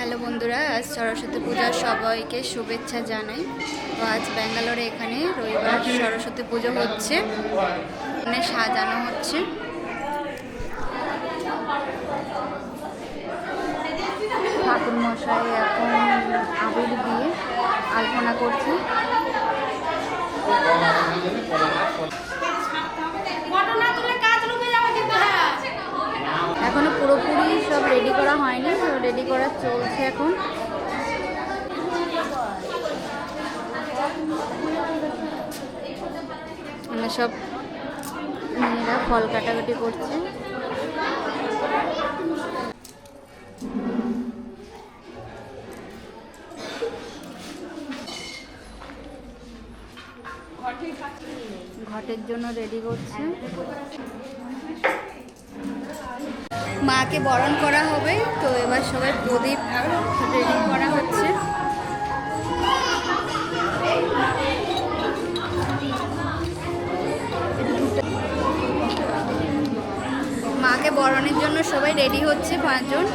Hello বন্ধুরা, আজ সরস্বতী পূজার সবাইকে শুভেচ্ছা জানাই। তো আজ ব্যাঙ্গালোরে এখানে রবিবার সরস্বতী পুজো হচ্ছে, এখানে সাজানো হচ্ছে। ঠাকুর মশাই এখন আবির দিয়ে আলপনা করছে। এখনো পুরোপুরি সব রেডি করা হয়নি, রেডি করা চলছে এখন। মানে সব মেয়েরা ফল কাটাকাটি করছে। ঘটের জন্য রেডি করছে। মাকে বরণ করা হবে, তো এবার সবাই প্রদীপ রেডি করা হচ্ছে। মাকে বরণের জন্য সবাই রেডি হচ্ছে 5 জন।